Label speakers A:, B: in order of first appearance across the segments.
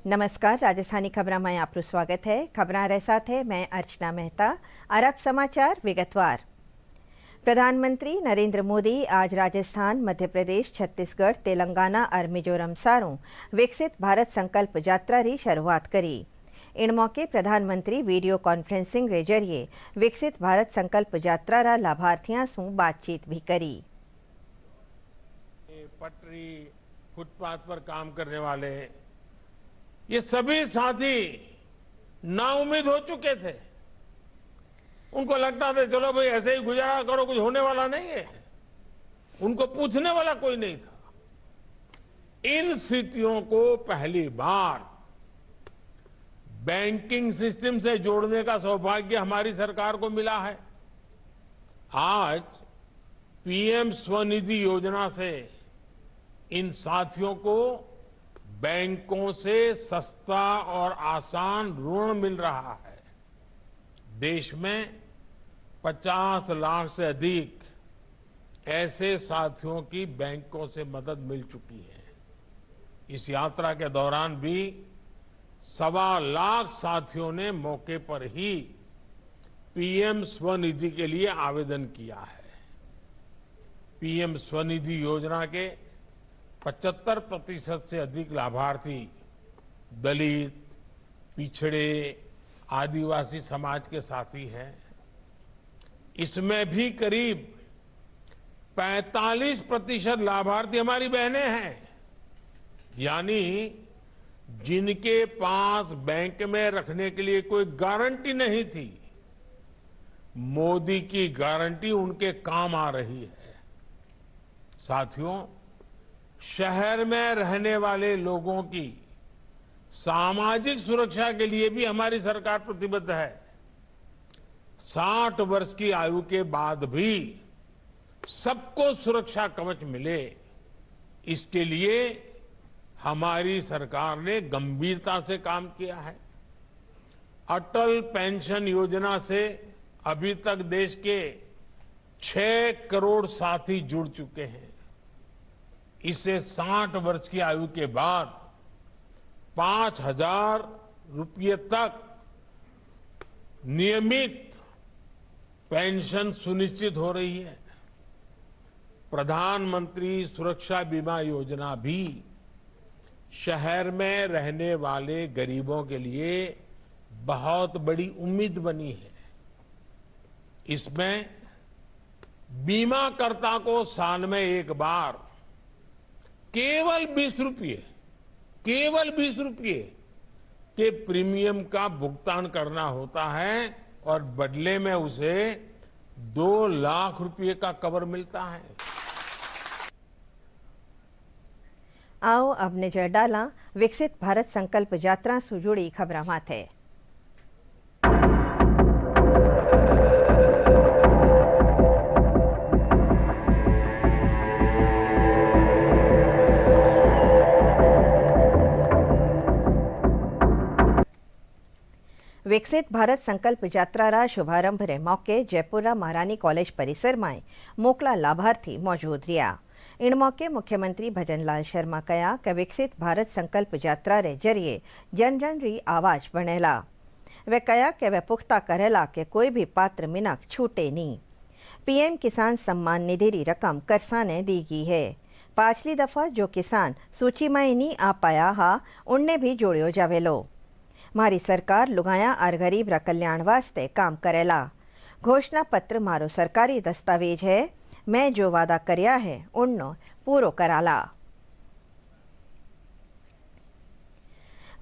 A: नमस्कार, राजस्थानी खबरां में आपનું સ્વાગત है। खबरां रे साथ है मैं अर्चना मेहता। अरब समाचार विगतवार। प्रधानमंत्री नरेंद्र मोदी आज राजस्थान, मध्य प्रदेश, छत्तीसगढ़, तेलंगाना और मिजोरम सारों विकसित भारत संकल्प यात्रा री शुरुआत करी। इन मौके प्रधानमंत्री वीडियो कॉन्फ्रेंसिंग के जरिए विकसित भारत संकल्प यात्रा रा लाभार्थियों से बातचीत भी करी।
B: पटरी, फुटपाथ पर काम करने वाले ये सभी साथी नाउम्मीद हो चुके थे। उनको लगता था चलो भाई ऐसे ही गुजारा करो, कुछ होने वाला नहीं है। उनको पूछने वाला कोई नहीं था। इन स्थितियों को पहली बार बैंकिंग सिस्टम से जोड़ने का सौभाग्य हमारी सरकार को मिला है। आज पीएम स्वनिधि योजना से इन साथियों को बैंकों से सस्ता और आसान ऋण मिल रहा है। देश में 50 लाख से अधिक ऐसे साथियों की बैंकों से मदद मिल चुकी है। इस यात्रा के दौरान भी 1.25 लाख साथियों ने मौके पर ही पीएम स्वनिधि के लिए आवेदन किया है। पीएम स्वनिधि योजना के 75% से अधिक लाभार्थी दलित, पिछड़े, आदिवासी समाज के साथी हैं। इसमें भी करीब 45% लाभार्थी हमारी बहनें हैं, यानी जिनके पास बैंक में रखने के लिए कोई गारंटी नहीं थी, मोदी की गारंटी उनके काम आ रही है। साथियों, शहर में रहने वाले लोगों की सामाजिक सुरक्षा के लिए भी हमारी सरकार प्रतिबद्ध है। 60 वर्ष की आयु के बाद भी सबको सुरक्षा कवच मिले, इसके लिए हमारी सरकार ने गंभीरता से काम किया है। अटल पेंशन योजना से अभी तक देश के 6 करोड़ साथी जुड़ चुके हैं। इसे 60 वर्ष की आयु के बाद 5,000 रुपये तक नियमित पेंशन सुनिश्चित हो रही है। प्रधानमंत्री सुरक्षा बीमा योजना भी शहर में रहने वाले गरीबों के लिए बहुत बड़ी उम्मीद बनी है। इसमें बीमाकर्ता को साल में एक बार केवल 20 रुपये के प्रीमियम का भुगतान करना होता है और बदले में उसे 2 लाख रुपए का कवर मिलता है।
A: आओ अब नजर डाला विकसित भारत संकल्प यात्रा से जुड़ी खबर माथे। विकसित भारत संकल्प यात्रा रा शुभारंभ रे मौके जयपुर महारानी कॉलेज परिसर में मोकला लाभार्थी मौजूद रहा। इन मौके मुख्यमंत्री भजनलाल शर्मा कहा कि विकसित भारत संकल्प यात्रा रे जरिए जन जन री आवाज बनेला। वे कहा कि वे पुख्ता करेला कि कोई भी पात्र मिनक छूटे नहीं। पीएम किसान सम्मान निधि री रकम करसाने दी गई है। पाछली दफा जो किसान सूची में नहीं आ पाया हा उनने भी जोड़ियो जावेलो। मारी सरकार लुगाया और गरीब रा कल्याण वास्ते काम करेला। घोषणा पत्र मारो सरकारी दस्तावेज है। मैं जो वादा करया है उन्नो पूरो कराला।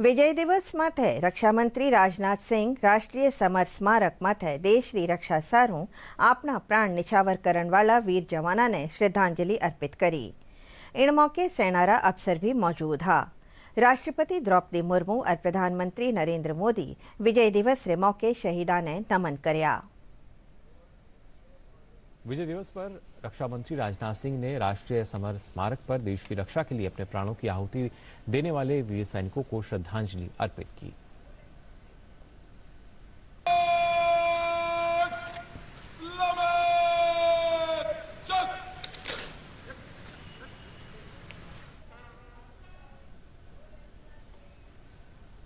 A: विजय दिवस माथे रक्षा मंत्री राजनाथ सिंह राष्ट्रीय समर स्मारक माथे देश की रक्षा सारू अपना प्राण निछावर करने वाला वीर जवाना ने श्रद्धांजलि अर्पित करी। इन मौके सेनारा अफसर भी मौजूद हा। राष्ट्रपति द्रौपदी मुर्मू और प्रधानमंत्री नरेंद्र मोदी विजय दिवस रे मौके शहीदा ने नमन करया।
C: विजय दिवस पर रक्षा मंत्री राजनाथ सिंह ने राष्ट्रीय समर स्मारक पर देश की रक्षा के लिए अपने प्राणों की आहुति देने वाले वीर सैनिकों को श्रद्धांजलि अर्पित की।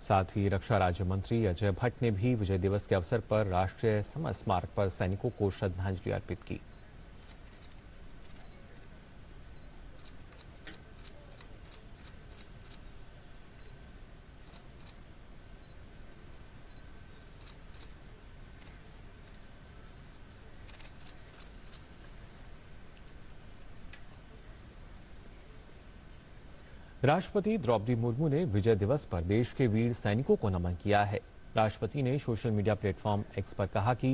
C: साथ ही रक्षा राज्य मंत्री अजय भट्ट ने भी विजय दिवस के अवसर पर राष्ट्रीय समर स्मारक पर सैनिकों को श्रद्धांजलि अर्पित की। राष्ट्रपति द्रौपदी मुर्मू ने विजय दिवस पर देश के वीर सैनिकों को नमन किया है। राष्ट्रपति ने सोशल मीडिया प्लेटफॉर्म एक्स पर कहा कि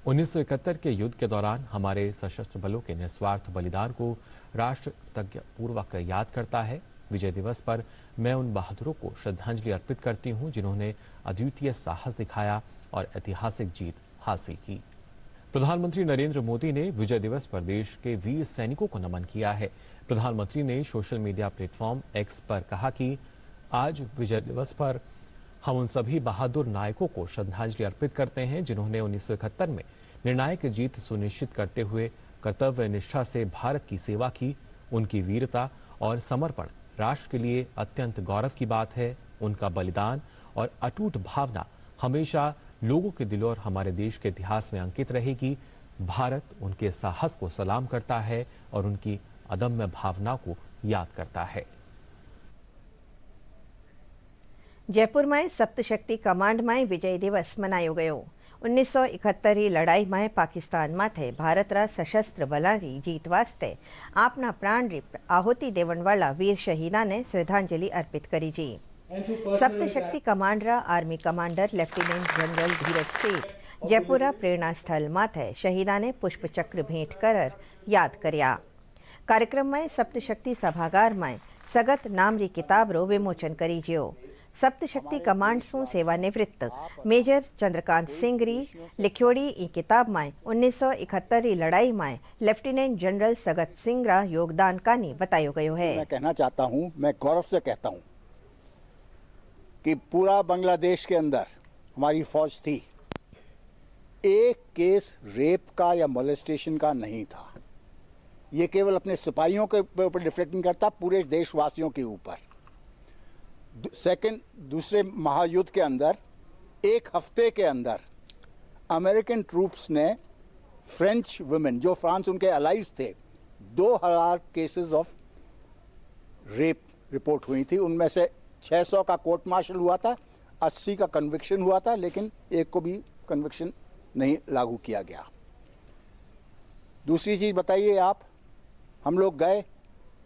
C: 1971 के युद्ध के दौरान हमारे सशस्त्र बलों के निस्वार्थ बलिदान को राष्ट्र कृतज्ञतापूर्वक याद करता है। विजय दिवस पर मैं उन बहादुरों को श्रद्धांजलि अर्पित करती हूं जिन्होंने अद्वितीय साहस दिखाया और ऐतिहासिक जीत हासिल की। प्रधानमंत्री नरेंद्र मोदी ने विजय दिवस पर देश के वीर सैनिकों को नमन किया है। प्रधानमंत्री ने सोशल मीडिया प्लेटफॉर्म एक्स पर कहा कि आज विजय दिवस पर हम उन सभी बहादुर नायकों को श्रद्धांजलि अर्पित करते हैं जिन्होंने 1971 में निर्णायक जीत सुनिश्चित करते हुए कर्तव्य निष्ठा से भारत की सेवा की। उनकी वीरता और समर्पण राष्ट्र के लिए अत्यंत गौरव की बात है। उनका बलिदान और अटूट भावना हमेशा लोगों के दिलों और हमारे देश के इतिहास में अंकित रहेगी। भारत उनके साहस को सलाम करता है और उनकी अदम्य भावना को याद करता है।
A: जयपुर में सप्तशक्ति कमांड में विजय दिवस मनायो गयो। 1971 लड़ाई में पाकिस्तान माथे भारतरा सशस्त्र बलानी जीत वास्ते आपना प्राण आहुति देवणवाला वीर शहीदा ने श्रद्धांजलि अर्पित करी जी। सप्तशक्ति कमांडरा army commander lieutenant general Dheeraj Seth जयपुरा प्रेरणा स्थल माथे शहीदा ने पुष्पचक्र भेंट कर याद कर्या। कार्यक्रम में सप्तशक्ति सभागार में सगत नामरी किताब रो विमोचन करी जियो। सप्तशक्ति कमांड सु सेवानिवृत्त मेजर चंद्रकांत सिंगरी लिखियोड़ी ई किताब में 1971 लड़ाई में लेफ्टिनेंट जनरल सगत सिंह रा योगदान कानी बतायो गयो है।
D: मैं कहना चाहता हूं, मैं गौरव से कहता हूं कि पूरा बांग्लादेश के अंदर हमारी फौज थी, एक केस रेप का या मोलेस्टेशन का नहीं था। ये केवल अपने सिपाहियों के ऊपर डिफ्लेक्ट नहीं करता, पूरे देशवासियों के ऊपर। दूसरे महायुद्ध के अंदर एक हफ्ते के अंदर अमेरिकन ट्रूप्स ने फ्रेंच वुमेन, जो फ्रांस उनके अलाइज थे, 2000 केसेस ऑफ रेप रिपोर्ट हुई थी। उनमें से 600 का कोर्ट मार्शल हुआ था, 80 का कन्विक्शन हुआ था, लेकिन एक को भी कन्विक्शन नहीं लागू किया गया। दूसरी चीज बताइए आप, हम लोग गए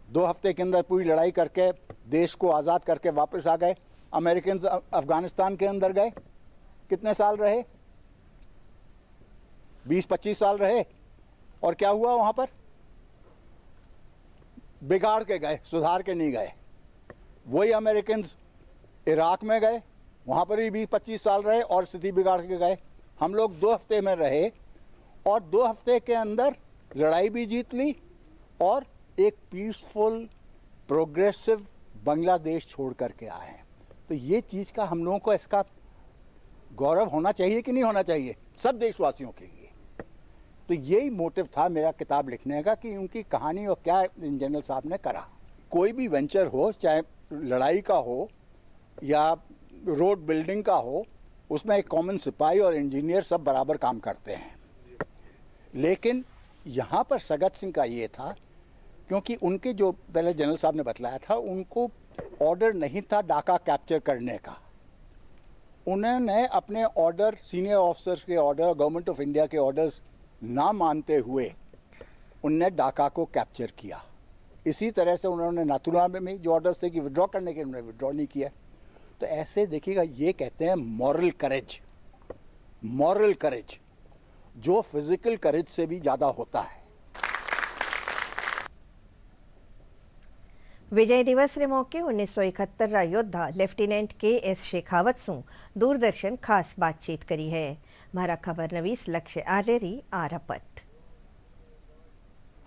D: 2 हफ्ते के अंदर पूरी लड़ाई करके देश को आज़ाद करके वापस आ गए। अमेरिकन अफगानिस्तान के अंदर गए, कितने साल रहे? 20-25 साल रहे। और क्या हुआ वहां पर? बिगाड़ के गए, सुधार के नहीं गए। वही अमेरिकन इराक में गए, वहां पर भी 20-25 साल रहे और स्थिति बिगाड़ के गए। हम लोग 2 हफ्ते में रहे और 2 हफ्ते के अंदर लड़ाई भी जीत ली और एक पीसफुल प्रोग्रेसिव बांग्लादेश छोड़ करके आए हैं। तो ये चीज का हम लोगों को इसका गौरव होना चाहिए कि नहीं होना चाहिए, सब देशवासियों के लिए। तो यही मोटिव था मेरा किताब लिखने का कि उनकी कहानी और क्या जनरल साहब ने करा। कोई भी वेंचर हो, चाहे लड़ाई का हो या रोड बिल्डिंग का हो, उसमें एक कॉमन सिपाही और इंजीनियर सब बराबर काम करते हैं। लेकिन यहाँ पर सगत सिंह का ये था, क्योंकि उनके जो पहले जनरल साहब ने बतलाया था, उनको ऑर्डर नहीं था डाका कैप्चर करने का। उन्होंने अपने ऑर्डर, सीनियर ऑफिसर्स के ऑर्डर, गवर्नमेंट ऑफ इंडिया के ऑर्डर्स ना मानते हुए उनने डाका को कैप्चर किया। इसी तरह से उन्होंने नाथुला में जो ऑर्डर्स थे कि विड्रॉ करने के, उन्होंने विड्रॉ नहीं किया। तो ऐसे देखिएगा, ये कहते हैं मॉरल करेज। मॉरल करेज जो फिजिकल करेज से भी ज्यादा होता है।
A: विजय दिवस रे मौके 1971 रा योद्धा लेफ्टिनेंट KS शेखावत सु दूरदर्शन खास बातचीत करी है। हमारा खबर नवीस लक्ष्य आर्यरी आरपट।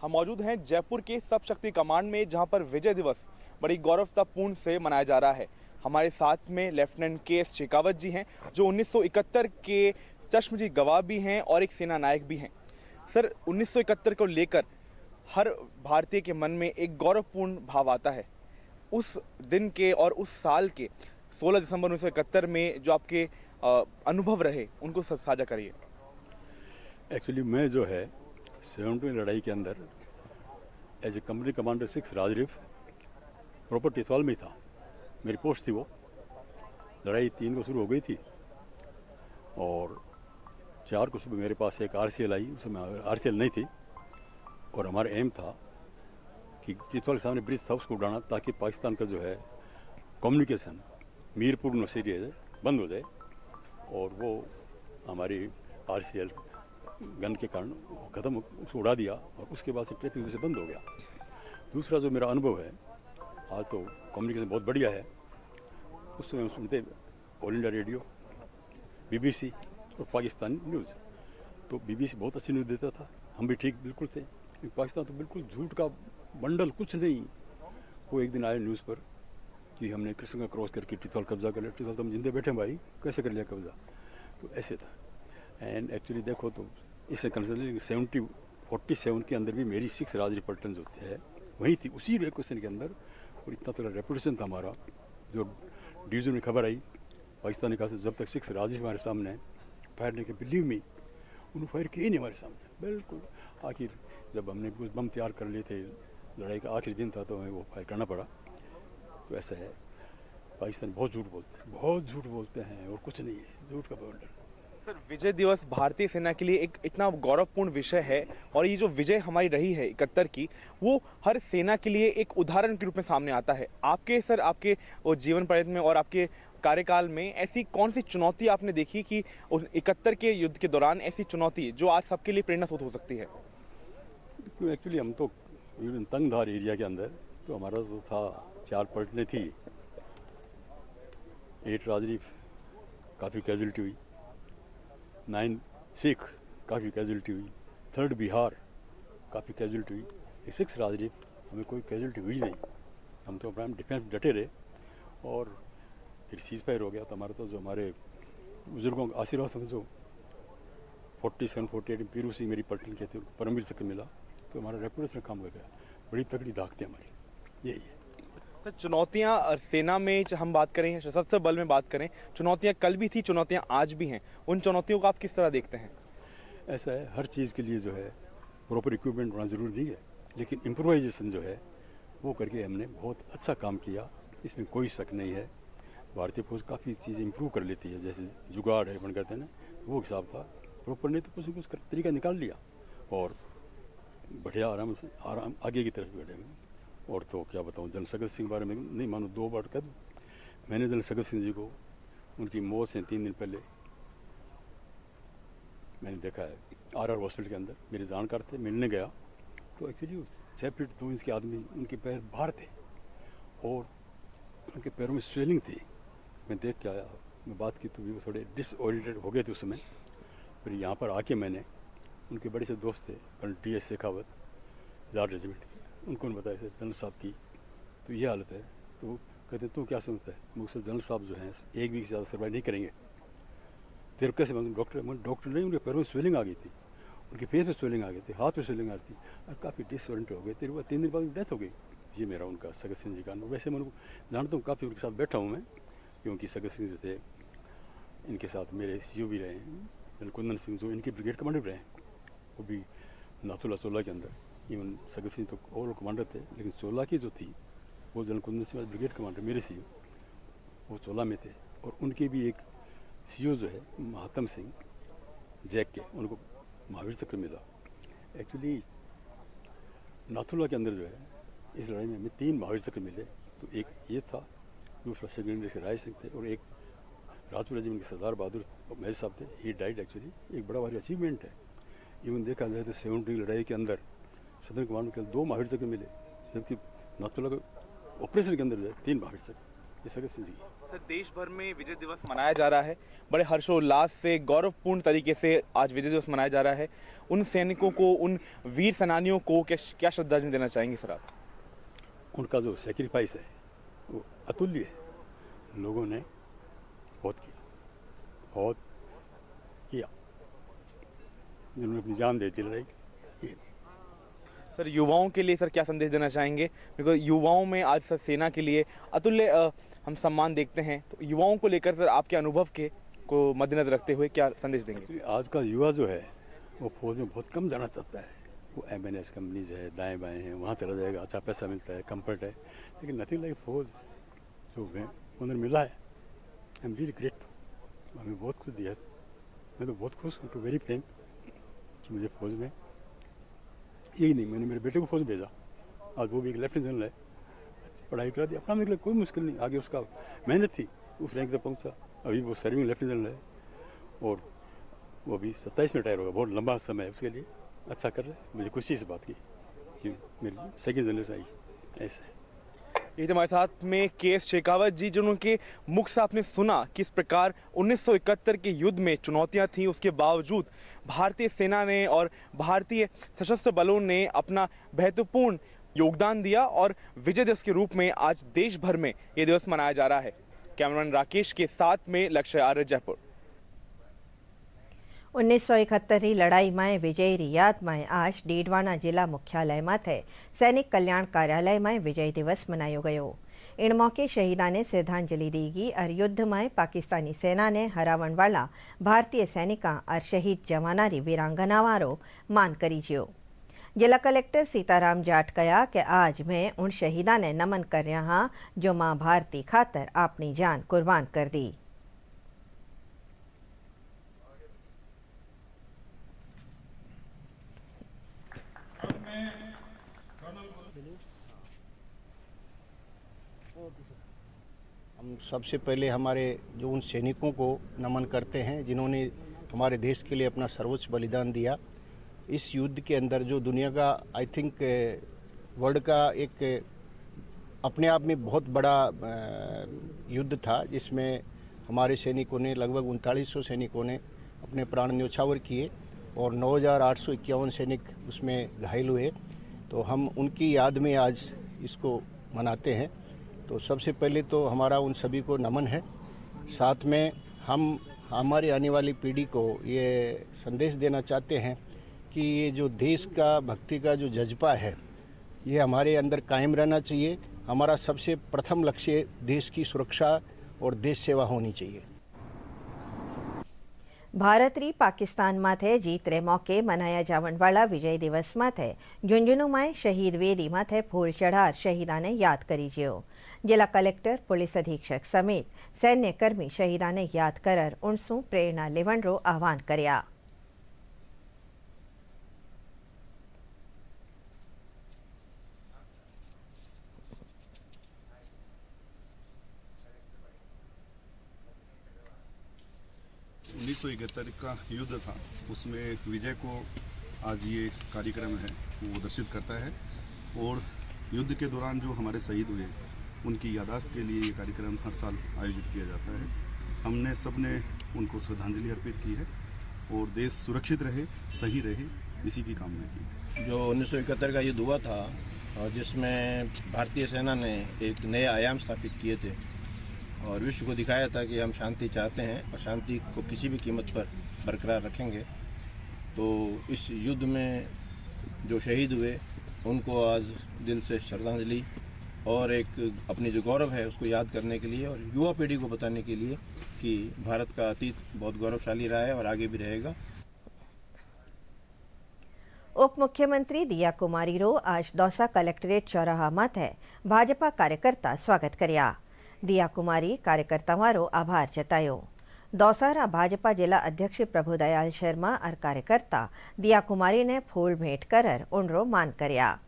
E: हम मौजूद हैं जयपुर के सप्तशक्ति कमांड में, जहां पर विजय दिवस बड़ी गौरवतापूर्ण से मनाया जा रहा है। हमारे साथ में लेफ्टिनेंट KS शेखावत जी हैं, जो 1971 के चश्मदीद गवाह भी हैं और एक सेना नायक भी हैं। सर, 1971 को लेकर हर भारतीय के मन में एक गौरवपूर्ण भाव आता है। उस दिन के और उस साल के 16 दिसंबर 1971 में जो आपके अनुभव रहे उनको साझा करिए।
F: एक्चुअली मैं जो है 70 लड़ाई के अंदर एज ए कंपनी कमांडर 6 राजरीफ प्रॉपर टिथवाल में था, मेरी पोस्ट थी वो। लड़ाई 3 को शुरू हो गई थी और 4 को सुबह मेरे पास एक RCL आई, उसमें RCL नहीं थी और हमारा एम था कि टिथवाल के सामने ब्रिज था उसको उड़ाना ताकि पाकिस्तान का जो है कम्युनिकेशन मीरपुर नौशेरी है बंद हो जाए और वो हमारी RCL गन के कारण ख़त्म, उसको उड़ा दिया और उसके बाद से ट्रैफिक से बंद हो गया। दूसरा जो मेरा अनुभव है, आज तो कम्युनिकेशन बहुत बढ़िया है, उस समय सुनते ऑल इंडिया रेडियो, BBC और पाकिस्तानी न्यूज़। तो BBC बहुत अच्छी न्यूज़ देता था, हम भी ठीक बिल्कुल थे, लेकिन पाकिस्तान तो बिल्कुल झूठ का बंडल, कुछ नहीं। वो एक दिन आए न्यूज़ पर कि हमने कृष्ण का क्रॉस करके टिथवाल कब्जा कर लिया। टिथवाल तो हम जिंदे बैठे भाई, कैसे कर लिया कब्जा? तो ऐसे था। एंड एक्चुअली देखो तो इससे कंसिडर 47 के अंदर भी मेरी 6 राजरी पलटन जो है वही थी, उसी क्वेश्चन के अंदर। और इतना थोड़ा रेपुटेशन था हमारा, जो डिवीजन में खबर आई पाकिस्तान कहा से जब तक 6 राजरी हमारे सामने फायर नहीं किया, बिलीव मी उन्होंने फायर किए नहीं हमारे सामने बिल्कुल। आखिर जब हमने कुछ बम तैयार कर लिए थे, लड़ाई का आखिरी दिन था, तो हमें वो फायर करना पड़ा। तो ऐसा है, पाकिस्तान बहुत झूठ बोलते हैं, बहुत झूठ बोलते हैं और कुछ नहीं है, झूठ का बंडल।
E: सर, विजय दिवस भारतीय सेना के लिए एक इतना गौरवपूर्ण विषय है और ये जो विजय हमारी रही है 71 की, वो हर सेना के लिए एक उदाहरण के रूप में सामने आता है। आपके वो जीवन पर्यंत में और आपके कार्यकाल में ऐसी कौन सी चुनौती आपने देखी कि 71 के युद्ध के दौरान ऐसी चुनौती जो आज सबके लिए प्रेरणा स्रोत हो सकती है?
F: एक्चुअली हम तो तंगधार एरिया के अंदर, तो हमारा तो था 4 पलटने थी, 8 राजरी काफ़ी कैजुअलिटी हुई, 9 सिख काफ़ी कैजुअलिटी हुई, 3rd बिहार काफ़ी कैजुअलिटी हुई, 6 राजरी हमें कोई कैजुअलिटी हुई नहीं। हम तो अपना डिफेंस डटे रहे और फिर सीज फायर हो गया। तो हमारा तो जो हमारे बुजुर्गों का आशीर्वाद समझो, 47, 48 पीरू सिंह मेरी पलटन के थे, उनको परमवीर चक्र मिला, तो हमारा रेपुटेशन काम कर गया। बड़ी तगड़ी दागते हमारी, यही है।
E: तो चुनौतियां सेना में हम बात करें, सशस्त्र बल में बात करें, चुनौतियां कल भी थी, चुनौतियां आज भी हैं। उन चुनौतियों को आप किस तरह देखते हैं?
F: ऐसा है, हर चीज़ के लिए जो है प्रॉपर इक्विपमेंट होना ज़रूरी नहीं है, लेकिन इम्प्रोवाइजेशन जो है वो करके हमने बहुत अच्छा काम किया, इसमें कोई शक नहीं है। भारतीय फौज काफ़ी चीज़ें इंप्रूव कर लेती है, जैसे जुगाड़ है बन करते हैं ना, तो वो हिसाब था प्रॉपर, नहीं तो कुछ न कुछ तरीका निकाल लिया और बढ़िया आराम से आगे की तरफ बढ़े। और तो क्या बताऊँ, जनरल सगत सिंह के बारे में नहीं मानो 2 बार कह दूँ। मैंने जनरल सगत सिंह जी को उनकी मौत से 3 दिन पहले मैंने देखा है RR हॉस्पिटल के अंदर, मेरे जानकार थे, मिलने गया तो एक्चुअली 6 फीट 2 इंच के आदमी, उनके पैर बाहर थे और उनके पैरों में स्वेलिंग थी। मैं देख के आया, मैं बात की तो वो थोड़े डिसओरिएंटेड हो गए थे उस समय। फिर यहाँ पर आके मैंने, उनके बड़े से दोस्त थे colonel TS Shekhawat, Jat regiment के, उनको बताया सर जनरल साहब की तो ये हालत है। तो वो कहते तू क्या समझता है? मुझसे जनरल साहब जो हैं 1 वीक से ज़्यादा सर्वाइव नहीं करेंगे। तेरे कैसे मैं डॉक्टर नहीं, उनके पैरों में स्वेलिंग आ गई थी, उनके फेस में स्वेलिंग आ गई थी, हाथ में स्वेलिंग आ रही थी और काफ़ी डिसओरिएंटेड हो गए। 3 दिन बाद डेथ हो गई। ये मेरा उनका सगत सिंह जी का अनुभव। वैसे मैं उनको जानता हूँ, काफ़ी उनके साथ बैठा हूँ मैं, क्योंकि सगत सिंह जी थे, इनके साथ मेरे CO भी रहे हैं, कुंदन सिंह जो इनके ब्रिगेड कमांडर रहे हैं, वो भी नाथुला 16 के अंदर। इवन सगत सिंह तो ओवरऑल कमांडर थे, लेकिन 16 की जो थी वो general Kundan Singh brigade commander मेरे CO, वो 16 में थे। और उनके भी एक CO जो है महात्म सिंह जैक के, उनको महावीर चक्र मिला। एक्चुअली नाथुला के अंदर जो है इस लड़ाई में हमें 3 महावीर चक्र मिले। तो एक ये था, दूसरा सेकेंडरी से राय सिंह थे और एक राजपूत रेजिमेंट के सरदार बहादुर महज साहब थे। ही डाइड एक्चुअली, एक बड़ा भारी अचीवमेंट है। इवन देखा जाए तो 70 लड़ाई के अंदर सदर्न कमांड में केवल 2 महावीर चक्र मिले, जबकि नाथुला के ऑपरेशन के अंदर जो है 3 महावीर चक्र। ये सगत सिंह जी।
E: सर, देश भर में विजय दिवस मनाया जा रहा है, बड़े हर्षोल्लास से, गौरवपूर्ण तरीके से आज विजय दिवस मनाया जा रहा है। उन सैनिकों को, उन वीर सेनानियों को क्या श्रद्धांजलि देना चाहेंगे सर आप?
F: उनका जो सेक्रीफाइस है वो अतुल्य है। लोगों ने बहुत किया, जिन्होंने अपनी जान दे दी लड़ाई। ये
E: सर युवाओं के लिए सर क्या संदेश देना चाहेंगे? बिकॉज युवाओं में आज सर सेना के लिए अतुल्य हम सम्मान देखते हैं, तो युवाओं को लेकर सर आपके अनुभव के को मद्देनजर रखते हुए क्या संदेश देंगे?
F: आज का युवा जो है वो फौज में बहुत कम जाना चाहता है। वो MNS कंपनीज है, दाएं बाएं हैं, वहाँ चला जाएगा, अच्छा पैसा मिलता है, कंफर्ट है, लेकिन नथिंग लाइक फौज जो उन्हें मिला है। आई एम रियली ग्रेटफुल, हमें बहुत खुश दिया। मैं तो बहुत खुश हूँ, टू वेरी फ्रैंक, कि मुझे फौज में यही नहीं, मैंने मेरे बेटे को फौज भेजा, आज वो भी एक लेफ्टिनेंट जनरल है, पढ़ाई करा दी, अपना निकला, कोई मुश्किल नहीं, आगे उसका मेहनत थी, वो रैंक तक पहुँचा, अभी वो सर्विंग लेफ्टिनेंट जनरल है और वो अभी 27 में रिटायर होगा, बहुत लंबा समय है उसके लिए, अच्छा कर रहे हैं। मुझे खुशी इस बात की कि मेरी सेकेंड जनरेशन आई, ऐसा है।
E: ये हमारे साथ में केएस शेखावत जी, जिन्होंने मुख से आपने सुना किस प्रकार 1971 के युद्ध में चुनौतियां थीं, उसके बावजूद भारतीय सेना ने और भारतीय सशस्त्र बलों ने अपना महत्वपूर्ण योगदान दिया और विजय दिवस के रूप में आज देश भर में ये दिवस मनाया जा रहा है। कैमरामैन राकेश के साथ में लक्ष्य आर्य, जयपुर।
A: 1971 लड़ाई में विजय री याद में आज डीडवाना जिला मुख्यालय में सैनिक कल्याण कार्यालय में विजय दिवस मनायो गयो। इन मौके शहीदा ने श्रद्धांजलि दी गई और युद्ध में पाकिस्तानी सेना ने हरावण वाला भारतीय सैनिका और शहीद जवाना री वीरांगना वारो मान करी जियो। जिला कलेक्टर सीताराम जाट कहा कि आज मैं उन शहीदा ने नमन कर रहा हाँ जो मां भारती खातर अपनी जान कुर्बान कर दी।
G: हम सबसे पहले हमारे जो उन सैनिकों को नमन करते हैं जिन्होंने हमारे देश के लिए अपना सर्वोच्च बलिदान दिया। इस युद्ध के अंदर जो दुनिया का आई थिंक वर्ल्ड का एक अपने आप में बहुत बड़ा युद्ध था, जिसमें हमारे सैनिकों ने लगभग 3900 सैनिकों ने अपने प्राण न्योछावर किए और 9851 सैनिक उसमें घायल हुए। तो हम उनकी याद में आज इसको मनाते हैं। तो सबसे पहले तो हमारा उन सभी को नमन है। साथ में हम हमारी आने वाली पीढ़ी को ये संदेश देना चाहते हैं कि ये जो देश का भक्ति का जो जज्बा है ये हमारे अंदर कायम रहना चाहिए। हमारा सबसे प्रथम लक्ष्य देश की सुरक्षा और देश सेवा होनी चाहिए।
A: भारत री पाकिस्तान माथे जीत रे मौके मनाया जावन वाला विजय दिवस माथे झुंझुनू में शहीद वेदी माथे फूल चढ़ार शहीदा ने याद करी जियो। जिला कलेक्टर, पुलिस अधीक्षक समेत सैन्य कर्मी शहीदा ने याद कर उनसू प्रेरणा लेवन रो आह्वान कर्या।
H: उन्नीस 1971 का युद्ध था, उसमें विजय को आज ये कार्यक्रम है वो दर्शित करता है और युद्ध के दौरान जो हमारे शहीद हुए उनकी याददाश्त के लिए ये कार्यक्रम हर साल आयोजित किया जाता है। हमने सबने उनको श्रद्धांजलि अर्पित की है और देश सुरक्षित रहे, सही रहे, इसी की कामना की।
I: जो 1971 का युद्ध हुआ था और जिसमें भारतीय सेना ने एक नए आयाम स्थापित किए थे और विश्व को दिखाया था कि हम शांति चाहते हैं और शांति को किसी भी कीमत पर बरकरार रखेंगे। तो इस युद्ध में जो शहीद हुए उनको आज दिल से श्रद्धांजलि और एक अपनी जो गौरव है उसको याद करने के लिए और युवा पीढ़ी को बताने के लिए कि भारत का अतीत बहुत गौरवशाली रहा है और आगे भी रहेगा।
A: उप मुख्यमंत्री दिया कुमारी रो आज दौसा कलेक्ट्रेट चौराहा माथे भाजपा कार्यकर्ता स्वागत कर्या। दिया कुमारी कार्यकर्ताओं रो आभार जतायो। दौसारा भाजपा जिला अध्यक्ष प्रभुदयाल शर्मा और कार्यकर्ता दिया कुमारी ने फूल भेंट कर उनरो मान कर्या।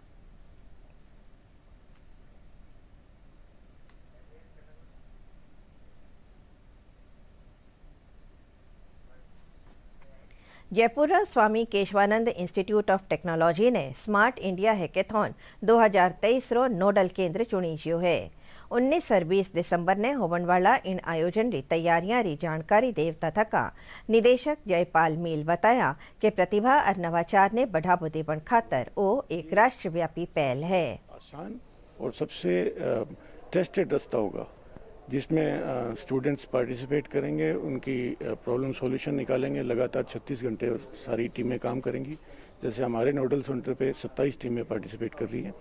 A: जयपुर स्वामी केशवानंद इंस्टीट्यूट ऑफ टेक्नोलॉजी ने स्मार्ट इंडिया हैकेथॉन 2023 रो नोडल केंद्र चुनी जियो है। 19 और 20 दिसंबर ने होवन वाला इन आयोजन री तैयारियां री जानकारी देवता थका निदेशक जयपाल मील बताया कि प्रतिभा और नवाचार ने बढ़ावो देवन खातर वो एक राष्ट्रव्यापी पहल है।
J: आसान और सबसे टेस्टेड रास्ता होगा
F: जिसमें स्टूडेंट्स पार्टिसिपेट करेंगे, उनकी प्रॉब्लम सॉल्यूशन निकालेंगे। लगातार 36 घंटे सारी टीमें काम करेंगी। जैसे हमारे नोडल सेंटर पे 27 टीमें पार्टिसिपेट कर रही हैं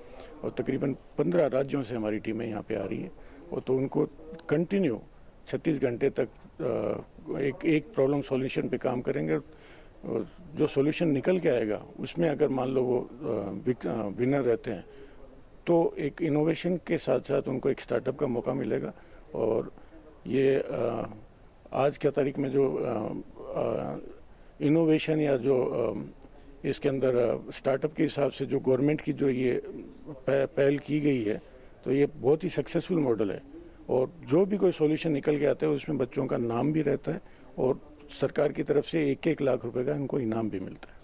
F: और तकरीबन 15 राज्यों से हमारी टीमें यहाँ पे आ रही हैं। और तो उनको कंटिन्यू 36 घंटे तक एक प्रॉब्लम सॉल्यूशन पे काम करेंगे। और जो सॉल्यूशन निकल के आएगा उसमें अगर मान लो वो विनर रहते हैं तो एक इनोवेशन के साथ साथ उनको एक स्टार्टअप का मौका मिलेगा। और ये आज के तारीख में जो इनोवेशन या जो इसके अंदर स्टार्टअप के हिसाब से जो गवर्नमेंट की जो ये पहल की गई है, तो ये बहुत ही सक्सेसफुल मॉडल है। और जो भी कोई सॉल्यूशन निकल के आता है उसमें बच्चों का नाम भी रहता है और सरकार की तरफ से 1-1 लाख रुपए का इनको इनाम भी मिलता है।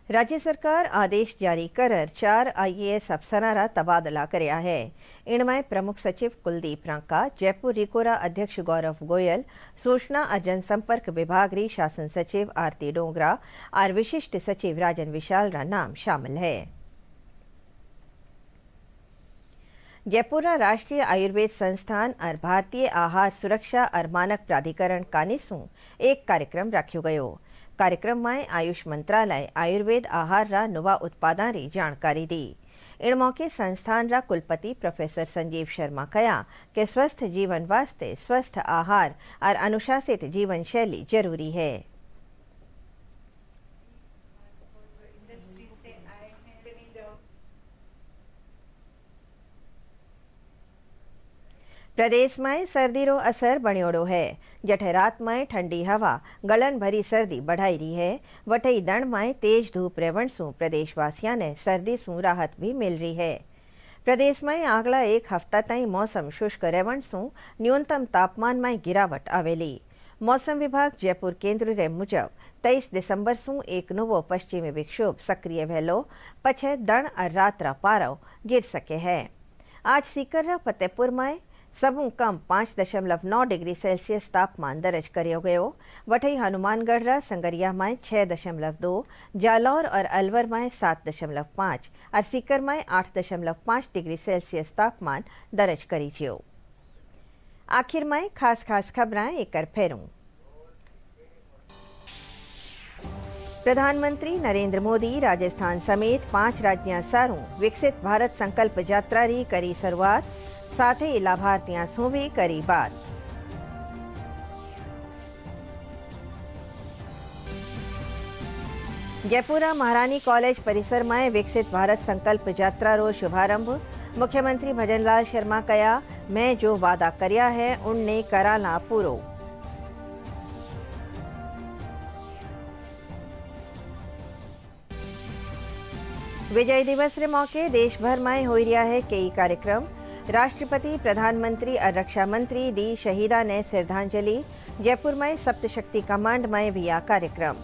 A: राज्य सरकार आदेश जारी कर 4 IAS अफसरां तबादला કર્યા है। इनमें प्रमुख सचिव कुलदीप रांका, जयपुर रिकोरा अध्यक्ष गौरव गोयल, सूचना और जनसंपर्क विभाग री शासन सचिव आरती डोगरा और विशिष्ट सचिव राजन विशाल रा नाम शामिल है। जयपुर राष्ट्रीय आयुर्वेद संस्थान और भारतीय आहार सुरक्षा और मानक प्राधिकरण कानिसू एक कार्यक्रम रखो गयो। कार्यक्रम में आयुष मंत्रालय आयुर्वेद आहार रा नवा उत्पादन री जानकारी दी। इन मौके संस्थान रा कुलपति प्रोफेसर संजीव शर्मा कहा कि स्वस्थ जीवन वास्ते स्वस्थ आहार और अनुशासित जीवन शैली जरूरी है। प्रदेश में सर्दी रो असर बण्योड़ो है। जठे रात में ठंडी हवा गलन भरी सर्दी बढ़ाई रही है। वठई दण में तेज धूप रेवण सु प्रदेशवासियों ने सर्दी सु राहत भी मिल रही है। प्रदेश में आगला एक हफ्ता तई मौसम शुष्क रेवण सु न्यूनतम तापमान में गिरावट आवेली। मौसम विभाग जयपुर केंद्र रे मुजब 23 दिसंबर सु एक नवो पश्चिमी विक्षोभ सक्रिय वेलो पछे दण और रात्रा पारो गिर सके है। आज सीकर फतेहपुर में सबू कम 5.9 डिग्री सेल्सियस तापमान दर्ज करियो गयो। वठई हनुमानगढ़ रा संगरिया में 6.2, जालौर और अलवर में 7.5 और सीकर में 8.5 डिग्री सेल्सियस तापमान दर्ज करी जियो। आखिर में खास खबरें एक फेरूं। प्रधानमंत्री नरेंद्र मोदी राजस्थान समेत 5 राज्यों सारू विकसित भारत संकल्प यात्रा री करी शुरुआत। साथ ही लाभार्थियों से भी करी बात। जयपुर महारानी कॉलेज परिसर में विकसित भारत संकल्प यात्रा रो शुभारंभ। मुख्यमंत्री भजनलाल शर्मा कहा, मैं जो वादा करया है उनने कराला पूरो। विजय दिवस रे मौके देश भर में हो रहा है कई कार्यक्रम। राष्ट्रपति, प्रधानमंत्री और रक्षा मंत्री दी शहीदा ने श्रद्धांजलि। जयपुर में सप्तशक्ति कमांड में भी आ कार्यक्रम।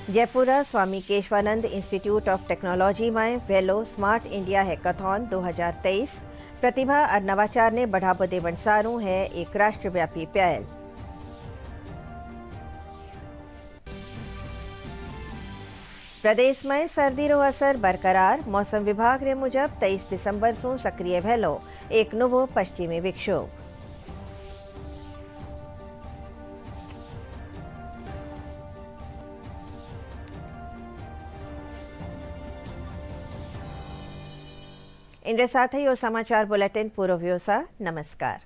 A: जयपुर स्वामी केशवानंद इंस्टीट्यूट ऑफ टेक्नोलॉजी में वेलो स्मार्ट इंडिया हैकाथॉन 2023 प्रतिभा और नवाचार ने बढ़ावा देवन सारू है एक राष्ट्रव्यापी पहल। प्रदेश में सर्दी रो असर बरकरार। मौसम विभाग रे मुजब 23 दिसंबर सु सक्रिय भेलो एक नवो पश्चिमी विक्षोभ। इनके साथ ही समाचार बुलेटिन पूरो व्योसा। नमस्कार।